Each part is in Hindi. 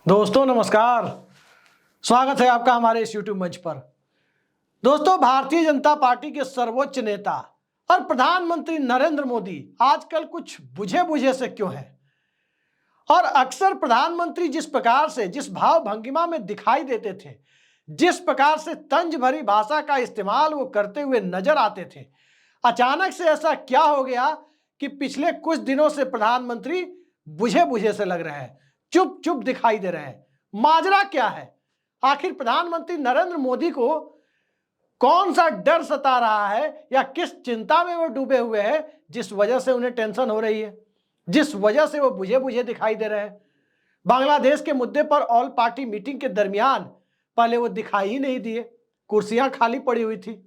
दोस्तों नमस्कार। स्वागत है आपका हमारे इस YouTube मंच पर। दोस्तों, भारतीय जनता पार्टी के सर्वोच्च नेता और प्रधानमंत्री नरेंद्र मोदी आजकल कुछ बुझे बुझे से क्यों हैं? और अक्सर प्रधानमंत्री जिस प्रकार से, जिस भाव भंगिमा में दिखाई देते थे, जिस प्रकार से तंज भरी भाषा का इस्तेमाल वो करते हुए नजर आते थे, अचानक से ऐसा क्या हो गया कि पिछले कुछ दिनों से प्रधानमंत्री बुझे बुझे से लग रहे हैं, चुप चुप दिखाई दे रहे हैं? माजरा क्या है? आखिर प्रधानमंत्री नरेंद्र मोदी को कौन सा डर सता रहा है या किस चिंता में वो डूबे हुए हैं जिस वजह से उन्हें टेंशन हो रही है, जिस वजह से वो बुझे बुझे दिखाई दे रहे हैं? बांग्लादेश के मुद्दे पर ऑल पार्टी मीटिंग के दरमियान पहले वो दिखाई ही नहीं दिए, कुर्सियां खाली पड़ी हुई थी।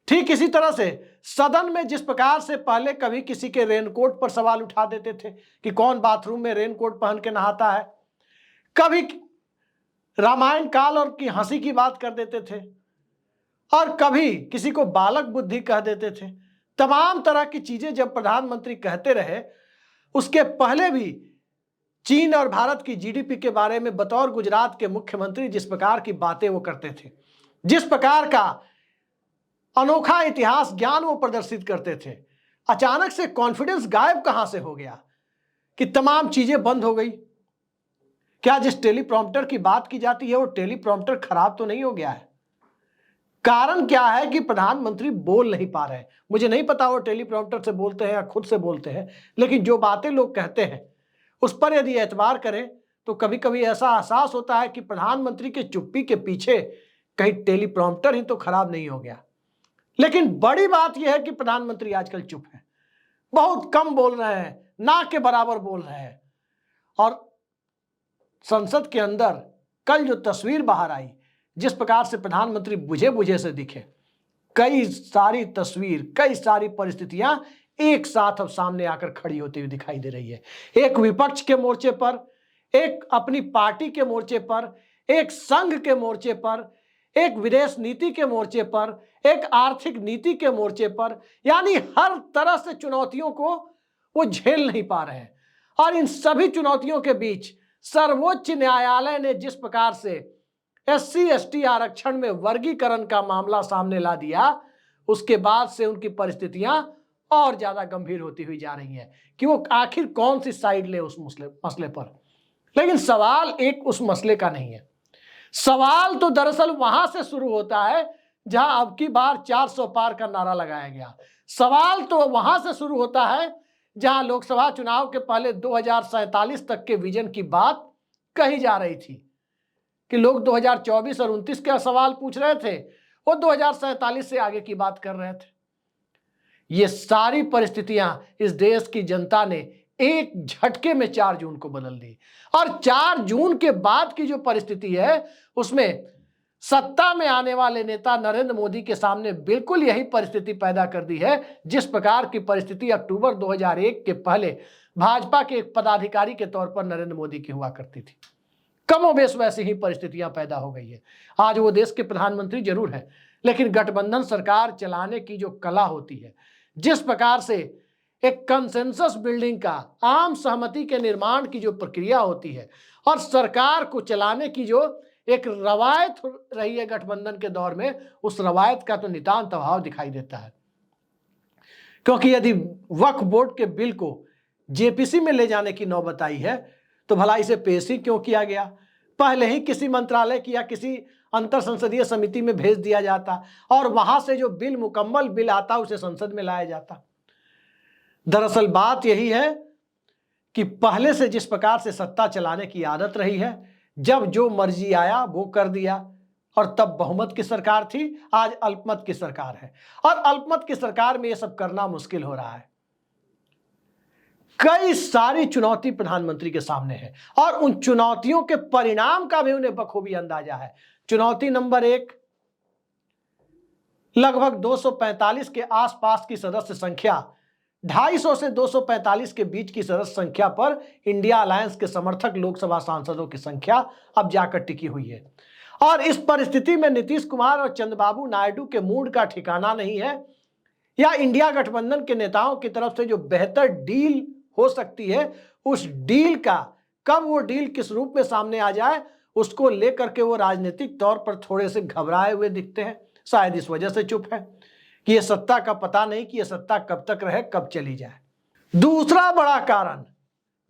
ठीक इसी तरह से सदन में जिस प्रकार से पहले कभी किसी के रेनकोट पर सवाल उठा देते थे कि कौन बाथरूम में रेनकोट पहन के नहाता है, कभी रामायण काल और की हंसी की बात कर देते थे, और कभी किसी को बालक बुद्धि कह देते थे। तमाम तरह की चीजें जब प्रधानमंत्री कहते रहे, उसके पहले भी चीन और भारत की जीडीपी के बारे में बतौर गुजरात के मुख्यमंत्री जिस प्रकार की बातें वो करते थे, जिस प्रकार का अनोखा इतिहास ज्ञान वो प्रदर्शित करते थे, अचानक से कॉन्फिडेंस गायब कहां से हो गया कि तमाम चीजें बंद हो गई? क्या जिस टेलीप्रॉम्प्टर की बात की जाती है वो टेलीप्रॉम्प्टर खराब तो नहीं हो गया है? कारण क्या है कि प्रधानमंत्री बोल नहीं पा रहे हैं? मुझे नहीं पता वो टेलीप्रॉम्प्टर से बोलते हैं या खुद से बोलते हैं, लेकिन जो बातें लोग कहते हैं उस पर यदि एतबार करें तो कभी कभी ऐसा एहसास होता है कि प्रधानमंत्री के चुप्पी के पीछे कहीं टेलीप्रॉम्प्टर ही तो खराब नहीं हो गया। लेकिन बड़ी बात यह है कि प्रधानमंत्री आजकल चुप है, बहुत कम बोल रहे हैं, ना के बराबर बोल रहे हैं। और संसद के अंदर कल जो तस्वीर बाहर आई, जिस प्रकार से प्रधानमंत्री बुझे बुझे से दिखे, कई सारी तस्वीर, कई सारी परिस्थितियां एक साथ अब सामने आकर खड़ी होती हुई दिखाई दे रही है। एक विपक्ष के मोर्चे पर, एक अपनी पार्टी के मोर्चे पर, एक संघ के मोर्चे पर, एक विदेश नीति के मोर्चे पर, एक आर्थिक नीति के मोर्चे पर, यानी हर तरह से चुनौतियों को वो झेल नहीं पा रहे हैं। और इन सभी चुनौतियों के बीच सर्वोच्च न्यायालय ने जिस प्रकार से एससी एसटी आरक्षण में वर्गीकरण का मामला सामने ला दिया, उसके बाद से उनकी परिस्थितियां और ज्यादा गंभीर होती हुई जा रही हैं कि वो आखिर कौन सी साइड ले उस मसले पर। लेकिन सवाल एक उस मसले का नहीं है, सवाल तो दरअसल वहां से शुरू होता है जहां अब की बार 400 पार का नारा लगाया गया। सवाल तो वहां से शुरू होता है जहां लोकसभा चुनाव के पहले 2047 तक के विजन की बात कही जा रही थी कि लोग 2024 और 29 का सवाल पूछ रहे थे, वो 2047 से आगे की बात कर रहे थे। ये सारी परिस्थितियां इस देश की जनता ने एक झटके में 4 जून को बदल दी। और 4 जून के बाद की जो परिस्थिति है, उसमें सत्ता में आने वाले नेता नरेंद्र मोदी के सामने बिल्कुल यही परिस्थिति पैदा कर दी है जिस प्रकार की परिस्थिति अक्टूबर 2001 के पहले भाजपा के एक पदाधिकारी के तौर पर नरेंद्र मोदी की हुआ करती थी। कमोबेश वैसी ही परिस्थितियां पैदा हो गई है। आज वो देश के प्रधानमंत्री जरूर है, लेकिन गठबंधन सरकार चलाने की जो कला होती है, जिस प्रकार से एक कंसेंसस बिल्डिंग का, आम सहमति के निर्माण की जो प्रक्रिया होती है, और सरकार को चलाने की जो एक रवायत रही है गठबंधन के दौर में, उस रवायत का तो नितांत अभाव दिखाई देता है। क्योंकि यदि वक्फ बोर्ड के बिल को जेपीसी में ले जाने की नौबत आई है तो भला इसे पेश ही क्यों किया गया? पहले ही किसी मंत्रालय की या किसी अंतर संसदीय समिति में भेज दिया जाता और वहां से जो बिल, मुकम्मल बिल आता, उसे संसद में लाया जाता। दरअसल बात यही है कि पहले से जिस प्रकार से सत्ता चलाने की आदत रही है, जब जो मर्जी आया वो कर दिया, और तब बहुमत की सरकार थी, आज अल्पमत की सरकार है, और अल्पमत की सरकार में यह सब करना मुश्किल हो रहा है। कई सारी चुनौती प्रधानमंत्री के सामने है और उन चुनौतियों के परिणाम का भी उन्हें बखूबी अंदाजा है। चुनौती नंबर 1, लगभग 245 के आसपास की सदस्य संख्या, 250 से 245 के बीच की सदस्य संख्या पर इंडिया अलायंस के समर्थक लोकसभा सांसदों की संख्या अब जाकर टिकी हुई है। और इस परिस्थिति में नीतीश कुमार और चंद्रबाबू नायडू के मूड का ठिकाना नहीं है, या इंडिया गठबंधन के नेताओं की तरफ से जो बेहतर डील हो सकती है, उस डील का कब वो डील किस रूप में सामने आ जाए, उसको लेकर के वो राजनीतिक तौर पर थोड़े से घबराए हुए दिखते हैं। शायद इस वजह से चुप है कि ये सत्ता का पता नहीं कि ये सत्ता कब तक रहे, कब चली जाए। दूसरा बड़ा कारण,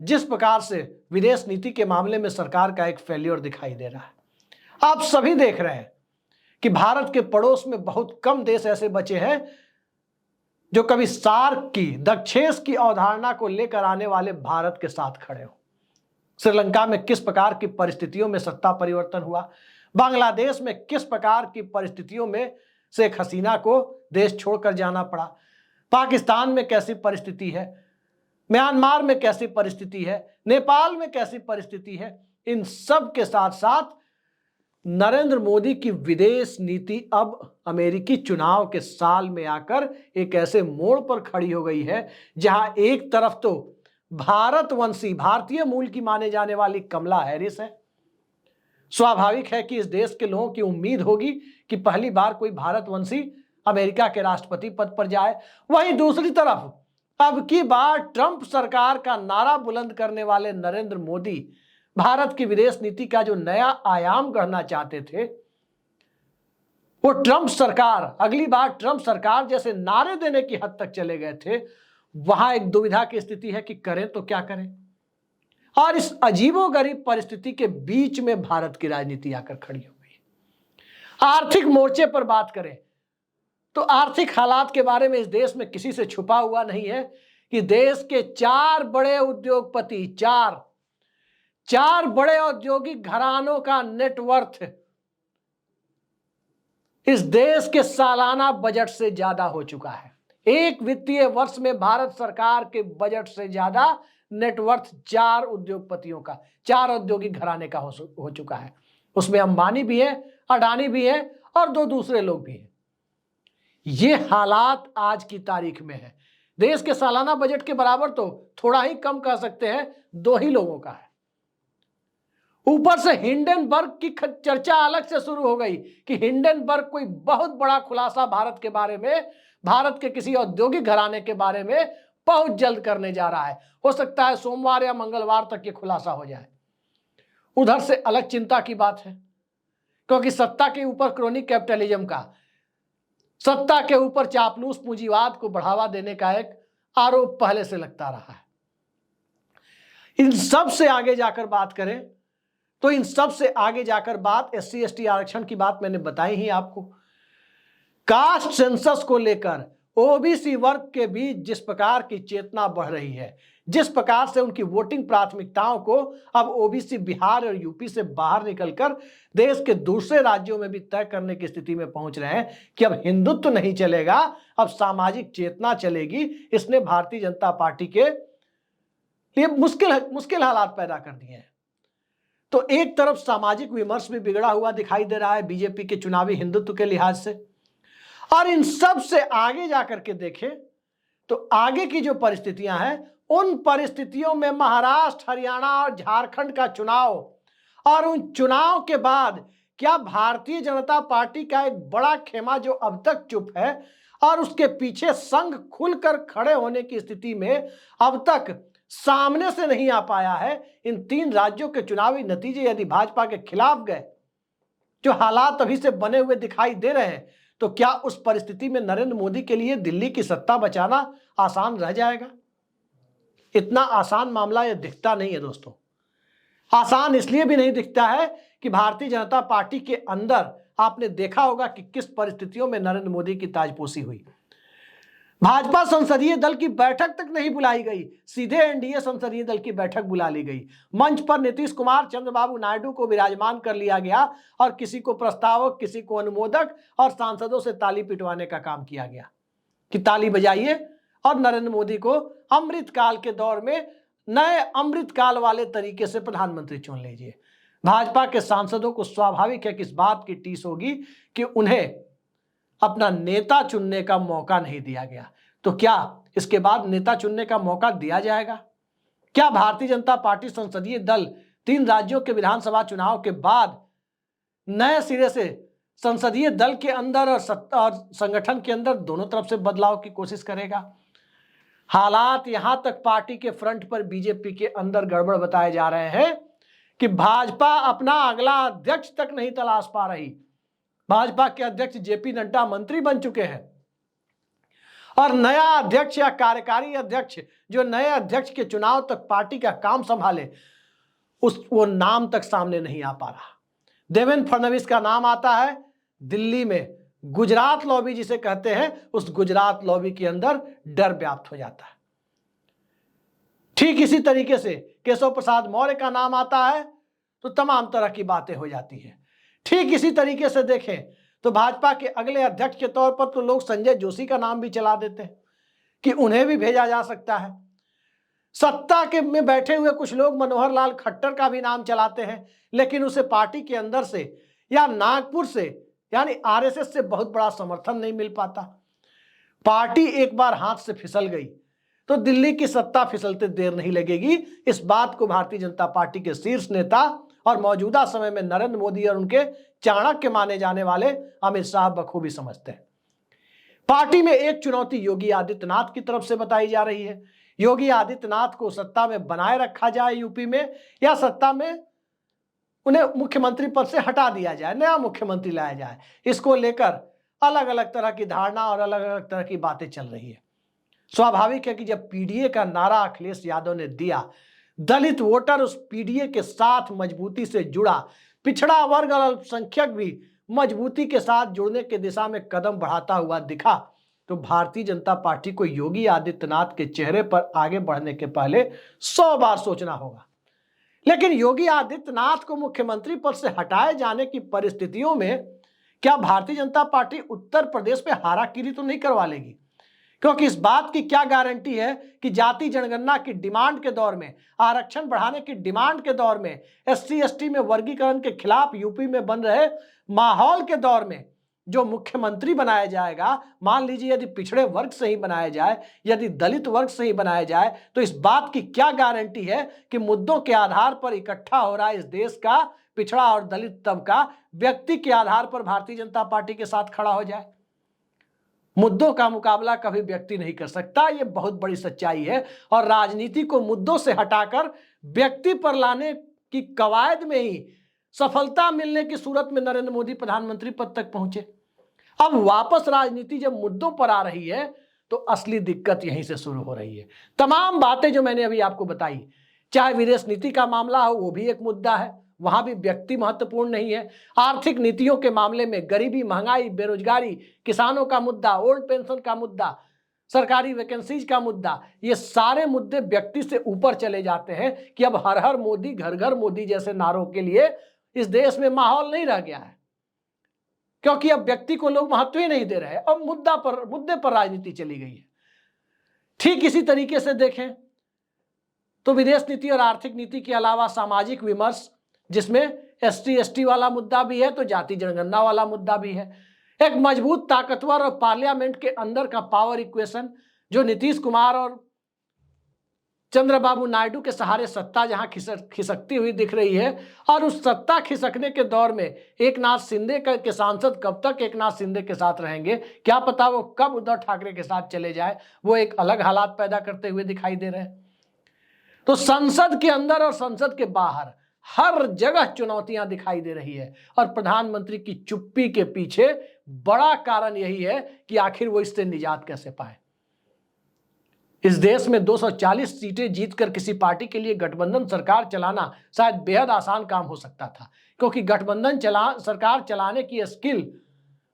जिस प्रकार से विदेश नीति के मामले में सरकार का एक फेल्योर दिखाई दे रहा है। आप सभी देख रहे हैं कि भारत के पड़ोस में बहुत कम देश ऐसे बचे हैं जो कभी सार्क की, दक्षेस की अवधारणा को लेकर आने वाले भारत के साथ खड़े हो। श्रीलंका में किस प्रकार की परिस्थितियों में सत्ता परिवर्तन हुआ, बांग्लादेश में किस प्रकार की परिस्थितियों में शेख हसीना को देश छोड़कर जाना पड़ा, पाकिस्तान में कैसी परिस्थिति है, म्यांमार में कैसी परिस्थिति है, नेपाल में कैसी परिस्थिति है। इन सब के साथ साथ नरेंद्र मोदी की विदेश नीति अब अमेरिकी चुनाव के साल में आकर एक ऐसे मोड़ पर खड़ी हो गई है जहां एक तरफ तो भारतवंशी, भारतीय मूल की माने जाने वाली कमला हैरिस है। स्वाभाविक है कि इस देश के लोगों की उम्मीद होगी कि पहली बार कोई भारतवंशी अमेरिका के राष्ट्रपति पद पर जाए। वहीं दूसरी तरफ अब की बार ट्रंप सरकार का नारा बुलंद करने वाले नरेंद्र मोदी भारत की विदेश नीति का जो नया आयाम गढ़ना चाहते थे, वो ट्रंप सरकार, अगली बार ट्रंप सरकार जैसे नारे देने की हद तक चले गए थे। वहां एक दुविधा की स्थिति है कि करें तो क्या करें। और इस अजीबोगरीब परिस्थिति के बीच में भारत की राजनीति आकर खड़ी हो गई। आर्थिक मोर्चे पर बात करें तो आर्थिक हालात के बारे में इस देश में किसी से छुपा हुआ नहीं है कि देश के 4 बड़े उद्योगपति, चार बड़े औद्योगिक घरानों का नेटवर्थ इस देश के सालाना बजट से ज्यादा हो चुका है। एक वित्तीय वर्ष में भारत सरकार के बजट से ज्यादा नेटवर्थ 4 उद्योगपतियों का, 4 औद्योगिक घराने का हो चुका है। उसमें अंबानी भी है, अडानी भी है और 2 दूसरे लोग भी हैं। ये हालात आज की तारीख में है। देश के सालाना बजट के बराबर तो थोड़ा ही कम कह सकते हैं, 2 ही लोगों का है। ऊपर से हिंडनबर्ग की चर्चा अलग से शुरू हो गई कि हिंडनबर्ग कोई बहुत बड़ा खुलासा भारत के बारे में, भारत के किसी औद्योगिक घराने के बारे में बहुत जल्द करने जा रहा है। हो सकता है सोमवार या मंगलवार तक ये खुलासा हो जाए। उधर से अलग चिंता की बात है, क्योंकि सत्ता के ऊपर क्रोनिक कैपिटलिज्म का, सत्ता के ऊपर चापलूस पूंजीवाद को बढ़ावा देने का एक आरोप पहले से लगता रहा है। इन सब से आगे जाकर बात करें तो इन सब से आगे जाकर बात SC ST आरक्षण की बात मैंने बताई ही आपको। कास्ट सेंसस को लेकर OBC वर्ग के बीच जिस प्रकार की चेतना बढ़ रही है, जिस प्रकार से उनकी वोटिंग प्राथमिकताओं को अब OBC बिहार और यूपी से बाहर निकलकर देश के दूसरे राज्यों में भी तय करने की स्थिति में पहुंच रहे हैं कि अब हिंदुत्व नहीं चलेगा, अब सामाजिक चेतना चलेगी, इसने भारतीय जनता पार्टी के लिए मुश्किल हालात पैदा कर दिए हैं। तो एक तरफ सामाजिक विमर्श भी बिगड़ा हुआ दिखाई दे रहा है बीजेपी के चुनावी हिंदुत्व के लिहाज से, और इन सब से आगे जाकर के देखें तो आगे की जो परिस्थितियां हैं, उन परिस्थितियों में महाराष्ट्र, हरियाणा और झारखंड का चुनाव, और उन चुनाव के बाद क्या भारतीय जनता पार्टी का एक बड़ा खेमा जो अब तक चुप है और उसके पीछे संघ खुलकर खड़े होने की स्थिति में अब तक सामने से नहीं आ पाया है। इन 3 राज्यों के चुनावी नतीजे यदि भाजपा के खिलाफ गए, जो हालात अभी से बने हुए दिखाई दे रहे हैं, तो क्या उस परिस्थिति में नरेंद्र मोदी के लिए दिल्ली की सत्ता बचाना आसान रह जाएगा? इतना आसान मामला यह दिखता नहीं है दोस्तों। आसान इसलिए भी नहीं दिखता है कि भारतीय जनता पार्टी के अंदर आपने देखा होगा कि किस परिस्थितियों में नरेंद्र मोदी की ताजपोशी हुई। भाजपा संसदीय दल की बैठक तक नहीं बुलाई गई, सीधे NDA संसदीय दल की बैठक बुला ली गई। मंच पर नीतीश कुमार, चंद्रबाबू नायडू को विराजमान कर लिया गया और किसी को प्रस्तावक, किसी को अनुमोदक और सांसदों से ताली पिटवाने का काम किया गया कि ताली बजाइए और नरेंद्र मोदी को अमृतकाल के दौर में नए अमृतकाल वाले तरीके से प्रधानमंत्री चुन लीजिए। भाजपा के सांसदों को स्वाभाविक है कि इस बात की टीस होगी कि उन्हें अपना नेता चुनने का मौका नहीं दिया गया। तो क्या इसके बाद नेता चुनने का मौका दिया जाएगा? क्या भारतीय जनता पार्टी संसदीय दल 3 राज्यों के विधानसभा चुनाव के बाद नए सिरे से संसदीय दल के अंदर और संगठन के अंदर दोनों तरफ से बदलाव की कोशिश करेगा? हालात यहां तक पार्टी के फ्रंट पर बीजेपी के अंदर गड़बड़ बताए जा रहे हैं कि भाजपा अपना अगला अध्यक्ष तक नहीं तलाश पा रही। भाजपा के अध्यक्ष जेपी नड्डा मंत्री बन चुके हैं और नया अध्यक्ष या कार्यकारी अध्यक्ष जो नए अध्यक्ष के चुनाव तक पार्टी का काम संभाले वो नाम तक सामने नहीं आ पा रहा। देवेंद्र फडणवीस का नाम आता है, दिल्ली में गुजरात लॉबी जिसे कहते हैं, उस गुजरात लॉबी के अंदर डर व्याप्त हो जाता है। ठीक इसी तरीके से केशव प्रसाद मौर्य का नाम आता है तो तमाम तरह की बातें हो जाती हैं। ठीक इसी तरीके से देखें तो भाजपा के अगले अध्यक्ष के तौर पर तो लोग संजय जोशी का नाम भी चला देते हैं कि उन्हें भी भेजा जा सकता है। सत्ता के में बैठे हुए कुछ लोग मनोहर लाल खट्टर का भी नाम चलाते हैं, लेकिन उसे पार्टी के अंदर से या नागपुर से यानी आरएसएस से बहुत बड़ा समर्थन नहीं मिल पाता। पार्टी एक बार हाथ से फिसल गई तो दिल्ली की सत्ता फिसलते देर नहीं लगेगी। इस बात को भारतीय जनता पार्टी के शीर्ष नेता और मौजूदा समय में नरेंद्र मोदी और उनके चाणक्य माने जाने वाले अमित शाह बखूबी समझते हैं। पार्टी में एक चुनौती योगी आदित्यनाथ की तरफ से बताई जा रही है। योगी आदित्यनाथ को सत्ता में बनाए रखा जाए यूपी में, या सत्ता में उन्हें मुख्यमंत्री पद से हटा दिया जाए, नया मुख्यमंत्री लाया जाए। इसको लेकर अलग अलग तरह की धारणा और अलग अलग तरह की बातें चल रही है। स्वाभाविक है कि जब पीडीए का नारा अखिलेश यादव ने दिया, दलित वोटर उस पीडीए के साथ मजबूती से जुड़ा, पिछड़ा वर्ग और अल्पसंख्यक भी मजबूती के साथ जुड़ने की दिशा में कदम बढ़ाता हुआ दिखा, तो भारतीय जनता पार्टी को योगी आदित्यनाथ के चेहरे पर आगे बढ़ने के पहले 100 बार सोचना होगा। लेकिन योगी आदित्यनाथ को मुख्यमंत्री पद से हटाए जाने की परिस्थितियों में क्या भारतीय जनता पार्टी उत्तर प्रदेश में हाराकिरी तो नहीं करवा लेगी? क्योंकि इस बात की क्या गारंटी है कि जाति जनगणना की डिमांड के दौर में, आरक्षण बढ़ाने की डिमांड के दौर में, एससी एसटी में वर्गीकरण के खिलाफ यूपी में बन रहे माहौल के दौर में जो मुख्यमंत्री बनाया जाएगा, मान लीजिए यदि पिछड़े वर्ग से ही बनाया जाए, यदि दलित वर्ग से ही बनाया जाए, तो इस बात की क्या गारंटी है कि मुद्दों के आधार पर इकट्ठा हो रहा है इस देश का पिछड़ा और दलित तबका व्यक्ति के आधार पर भारतीय जनता पार्टी के साथ खड़ा हो जाए? मुद्दों का मुकाबला कभी व्यक्ति नहीं कर सकता, यह बहुत बड़ी सच्चाई है। और राजनीति को मुद्दों से हटाकर व्यक्ति पर लाने की कवायद में ही सफलता मिलने की सूरत में नरेंद्र मोदी प्रधानमंत्री पद तक पहुंचे। अब वापस राजनीति जब मुद्दों पर आ रही है तो असली दिक्कत यहीं से शुरू हो रही है। तमाम बातें जो मैंने अभी आपको बताई, चाहे विदेश नीति का मामला हो, वो भी एक मुद्दा है, वहां भी व्यक्ति महत्वपूर्ण नहीं है। आर्थिक नीतियों के मामले में गरीबी, महंगाई, बेरोजगारी, किसानों का मुद्दा, ओल्ड पेंशन का मुद्दा, सरकारी वैकेंसीज का मुद्दा, ये सारे मुद्दे व्यक्ति से ऊपर चले जाते हैं कि अब हर हर मोदी, घर घर मोदी जैसे नारों के लिए इस देश में माहौल नहीं रह गया है, क्योंकि अब व्यक्ति को लोग महत्व ही नहीं दे रहे। अब मुद्दे पर राजनीति चली गई है। ठीक इसी तरीके से देखें तो विदेश नीति और आर्थिक नीति के अलावा सामाजिक विमर्श, जिसमें एसटी एसटी वाला मुद्दा भी है तो जाति जनगणना वाला मुद्दा भी है, एक मजबूत, ताकतवर और पार्लियामेंट के अंदर का पावर इक्वेशन जो नीतीश कुमार और चंद्रबाबू नायडू के सहारे सत्ता जहां खिसकती हुई दिख रही है, और उस सत्ता खिसकने के दौर में एक नाथ शिंदे के सांसद कब तक एक नाथ शिंदे के साथ रहेंगे, क्या पता वो कब उद्धव ठाकरे के साथ चले जाए, वो एक अलग हालात पैदा करते हुए दिखाई दे रहे हैं। तो संसद के अंदर और संसद के बाहर हर जगह चुनौतियां दिखाई दे रही है, और प्रधानमंत्री की चुप्पी के पीछे बड़ा कारण यही है कि आखिर वो इससे निजात कैसे पाए। इस देश में 240 सीटें जीतकर किसी पार्टी के लिए गठबंधन सरकार चलाना शायद बेहद आसान काम हो सकता था, क्योंकि गठबंधन सरकार चलाने की स्किल,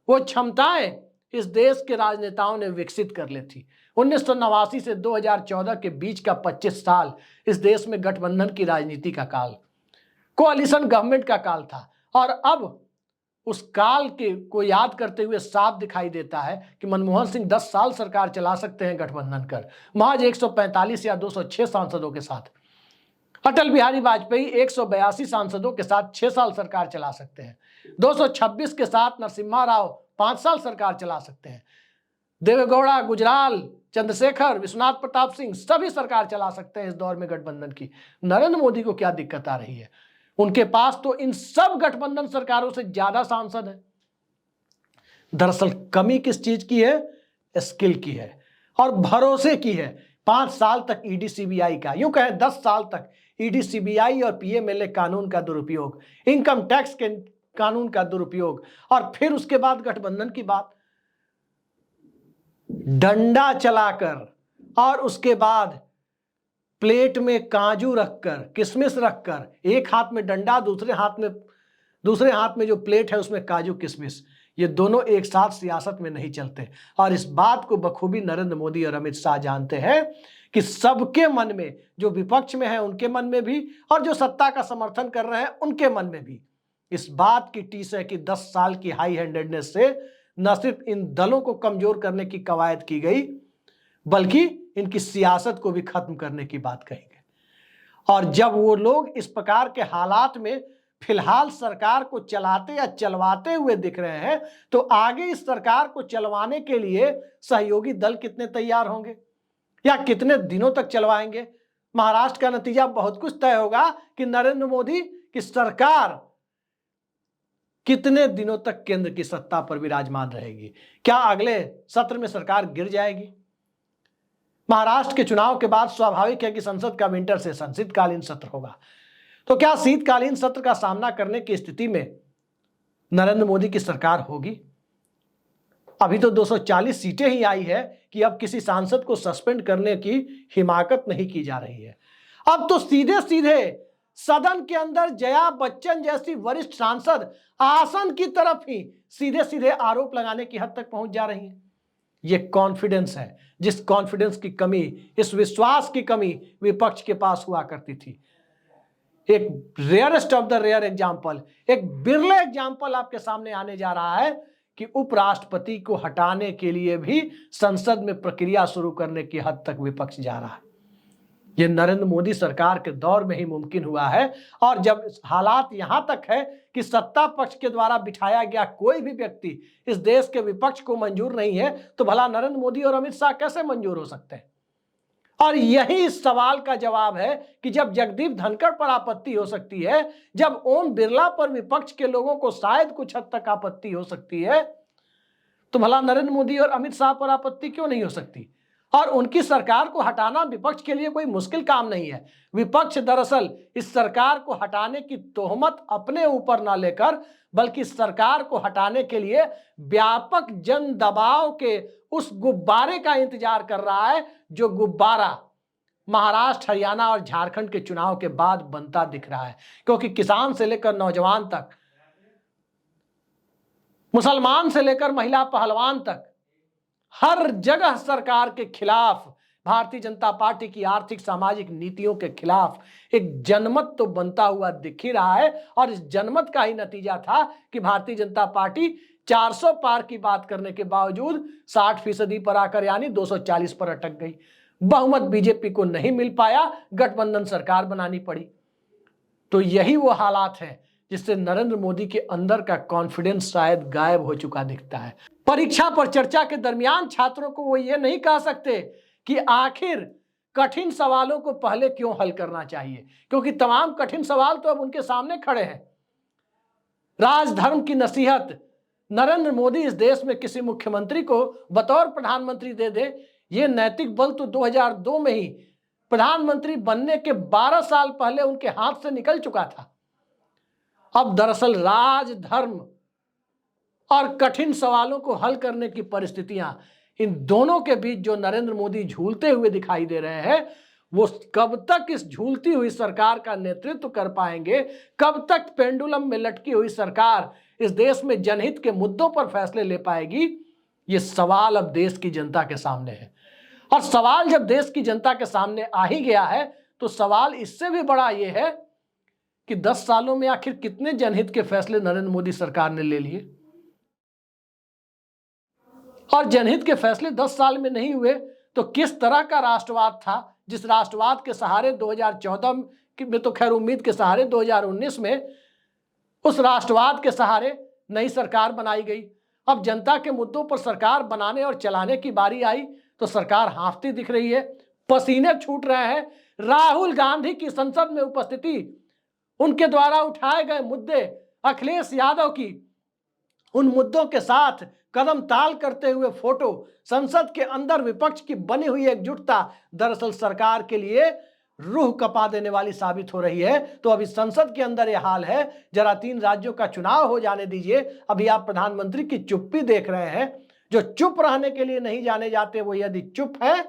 वो क्षमताएं इस देश के राजनेताओं ने विकसित कर ली थी। 1989 से 2014 के बीच का 25 साल इस देश में गठबंधन की राजनीति का काल, कोalition गवर्नमेंट का काल था, और अब उस काल के को याद करते हुए साफ दिखाई देता है कि मनमोहन सिंह 10 साल सरकार चला सकते हैं गठबंधन कर, महज 145 या 206 सांसदों के साथ। अटल बिहारी वाजपेयी 182 सांसदों के साथ 6 साल सरकार चला सकते हैं। 226 के साथ नरसिम्हा राव 5 साल सरकार चला सकते हैं। देवेगौड़ा, गुजराल, चंद्रशेखर, विश्वनाथ प्रताप सिंह सभी सरकार चला सकते हैं इस दौर में गठबंधन की। नरेंद्र मोदी को क्या दिक्कत आ रही है? उनके पास तो इन सब गठबंधन सरकारों से ज्यादा सांसद हैं। दरअसल कमी किस चीज की है? स्किल की है और भरोसे की है। 5 साल तक ईडी सीबीआई का, यूं कहें 10 साल तक ईडी सीबीआई और पीएमएलए कानून का दुरुपयोग, इनकम टैक्स के कानून का दुरुपयोग, और फिर उसके बाद गठबंधन की बात, डंडा चलाकर और उसके बाद प्लेट में काजू रखकर, किशमिश रखकर, एक हाथ में डंडा, दूसरे हाथ में जो प्लेट है उसमें काजू किशमिश, ये दोनों एक साथ सियासत में नहीं चलते। और इस बात को बखूबी नरेंद्र मोदी और अमित शाह जानते हैं कि सबके मन में, जो विपक्ष में है उनके मन में भी और जो सत्ता का समर्थन कर रहे हैं उनके मन में भी इस बात की टीस है कि 10 साल की हाई हैंडेडनेस से न सिर्फ इन दलों को कमजोर करने की कवायद की गई, बल्कि इनकी सियासत को भी खत्म करने की बात कही गई। और जब वो लोग इस प्रकार के हालात में फिलहाल सरकार को चलाते या चलवाते हुए दिख रहे हैं, तो आगे इस सरकार को चलवाने के लिए सहयोगी दल कितने तैयार होंगे या कितने दिनों तक चलवाएंगे। महाराष्ट्र का नतीजा बहुत कुछ तय होगा कि नरेंद्र मोदी की सरकार कितने दिनों तक केंद्र की सत्ता पर विराजमान रहेगी। क्या अगले सत्र में सरकार गिर जाएगी? महाराष्ट्र के चुनाव के बाद स्वाभाविक है कि संसद का विंटर सेशन, शीतकालीन सत्र होगा। तो क्या शीतकालीन सत्र का सामना करने की स्थिति में नरेंद्र मोदी की सरकार होगी? अभी तो 240 सीटें ही आई है कि अब किसी सांसद को सस्पेंड करने की हिमाकत नहीं की जा रही है। अब तो सीधे सीधे सदन के अंदर जया बच्चन जैसी वरिष्ठ सांसद आसन की तरफ ही सीधे सीधे आरोप लगाने की हद तक पहुंच जा रही है। ये कॉन्फिडेंस है, जिस कॉन्फिडेंस की कमी, इस विश्वास की कमी विपक्ष के पास हुआ करती थी। एक rarest of the rare example, एक बिरले एग्जाम्पल आपके सामने आने जा रहा है कि उपराष्ट्रपति को हटाने के लिए भी संसद में प्रक्रिया शुरू करने की हद तक विपक्ष जा रहा है। यह नरेंद्र मोदी सरकार के दौर में ही मुमकिन हुआ है। और जब हालात यहां तक है कि सत्ता पक्ष के द्वारा बिठाया गया कोई भी व्यक्ति इस देश के विपक्ष को मंजूर नहीं है, तो भला नरेंद्र मोदी और अमित शाह कैसे मंजूर हो सकते हैं? और यही इस सवाल का जवाब है कि जब जगदीप धनखड़ पर आपत्ति हो सकती है, जब ओम बिरला पर विपक्ष के लोगों को शायद कुछ हद तक आपत्ति हो सकती है, तो भला नरेंद्र मोदी और अमित शाह पर आपत्ति क्यों नहीं हो सकती? और उनकी सरकार को हटाना विपक्ष के लिए कोई मुश्किल काम नहीं है। विपक्ष दरअसल इस सरकार को हटाने की तोहमत अपने ऊपर ना लेकर, बल्कि सरकार को हटाने के लिए व्यापक जन दबाव के उस गुब्बारे का इंतजार कर रहा है, जो गुब्बारा महाराष्ट्र, हरियाणा और झारखंड के चुनाव के बाद बनता दिख रहा है। क्योंकि किसान से लेकर नौजवान तक, मुसलमान से लेकर महिला पहलवान तक, हर जगह सरकार के खिलाफ, भारतीय जनता पार्टी की आर्थिक सामाजिक नीतियों के खिलाफ एक जनमत तो बनता हुआ दिख ही रहा है। और इस जनमत का ही नतीजा था कि भारतीय जनता पार्टी 400 पार की बात करने के बावजूद 60% पर आकर यानी 240 पर अटक गई। बहुमत बीजेपी को नहीं मिल पाया, गठबंधन सरकार बनानी पड़ी। तो यही वो हालात है जिससे नरेंद्र मोदी के अंदर का कॉन्फिडेंस शायद गायब हो चुका दिखता है। परीक्षा पर चर्चा के दरमियान छात्रों को वो ये नहीं कह सकते कि आखिर कठिन सवालों को पहले क्यों हल करना चाहिए, क्योंकि तमाम कठिन सवाल तो अब उनके सामने खड़े हैं। राजधर्म की नसीहत नरेंद्र मोदी इस देश में किसी मुख्यमंत्री को बतौर प्रधानमंत्री दे दे, ये नैतिक बल तो 2002 में ही प्रधानमंत्री बनने के 12 साल पहले उनके हाथ से निकल चुका था। अब दरअसल राजधर्म और कठिन सवालों को हल करने की परिस्थितियां, इन दोनों के बीच जो नरेंद्र मोदी झूलते हुए दिखाई दे रहे हैं, वो कब तक इस झूलती हुई सरकार का नेतृत्व कर पाएंगे, कब तक पेंडुलम में लटकी हुई सरकार इस देश में जनहित के मुद्दों पर फैसले ले पाएगी, ये सवाल अब देश की जनता के सामने है। और सवाल जब देश की जनता के सामने आ ही गया है, तो सवाल इससे भी बड़ा ये है कि 10 सालों में आखिर कितने जनहित के फैसले नरेंद्र मोदी सरकार ने ले लिए। और जनहित के फैसले 10 साल में नहीं हुए तो किस तरह का राष्ट्रवाद था, जिस राष्ट्रवाद के सहारे 2014 में तो खैर उम्मीद के सहारे 2019 में उस राष्ट्रवाद के सहारे नई सरकार बनाई गई। अब जनता के मुद्दों पर सरकार बनाने और चलाने की बारी आई तो सरकार हांफती दिख रही है, पसीने छूट रहे हैं। राहुल गांधी की संसद में उपस्थिति, उनके द्वारा उठाए गए मुद्दे, अखिलेश यादव की उन मुद्दों के साथ कदम ताल करते हुए फोटो, संसद के अंदर विपक्ष की बनी हुई एकजुटता दरअसल सरकार के लिए रूह कपा देने वाली साबित हो रही है। तो अभी संसद के अंदर यह हाल है, जरा 3 राज्यों का चुनाव हो जाने दीजिए। अभी आप प्रधानमंत्री की चुप्पी देख रहे हैं। जो चुप रहने के लिए नहीं जाने जाते, वो यदि चुप है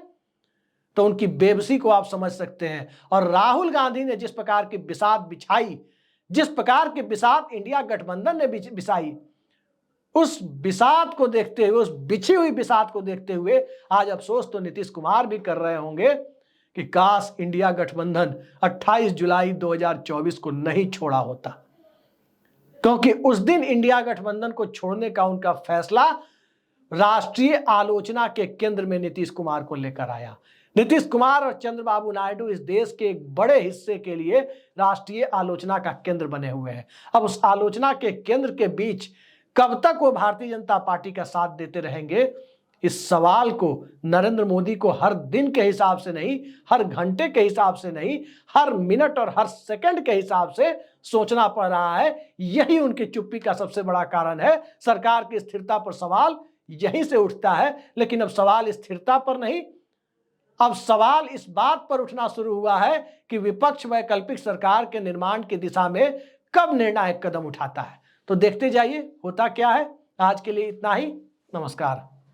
तो उनकी बेबसी को आप समझ सकते हैं। और राहुल गांधी ने जिस प्रकार की बिसात बिछाई, जिस प्रकार की बिसात इंडिया गठबंधन ने बिछाई, उस बिसात को देखते हुए, उस बिछी हुई बिसात को देखते हुए आज अफसोस तो नीतीश कुमार भी कर रहे होंगे कि काश इंडिया गठबंधन 28 जुलाई 2024 को नहीं छोड़ा होता, क्योंकि उस दिन इंडिया गठबंधन को छोड़ने का उनका फैसला राष्ट्रीय आलोचना के केंद्र में नीतीश कुमार को लेकर आया। नीतीश कुमार और चंद्रबाबू नायडू इस देश के एक बड़े हिस्से के लिए राष्ट्रीय आलोचना का केंद्र बने हुए हैं। अब उस आलोचना के केंद्र के बीच कब तक वो भारतीय जनता पार्टी का साथ देते रहेंगे, इस सवाल को नरेंद्र मोदी को हर दिन के हिसाब से नहीं, हर घंटे के हिसाब से नहीं, हर मिनट और हर सेकंड के हिसाब से सोचना पड़ रहा है। यही उनकी चुप्पी का सबसे बड़ा कारण है। सरकार की स्थिरता पर सवाल यहीं से उठता है। लेकिन अब सवाल स्थिरता पर नहीं, अब सवाल इस बात पर उठना शुरू हुआ है कि विपक्ष वैकल्पिक सरकार के निर्माण की दिशा में कब निर्णायक कदम उठाता है। तो देखते जाइए होता क्या है। आज के लिए इतना ही। नमस्कार।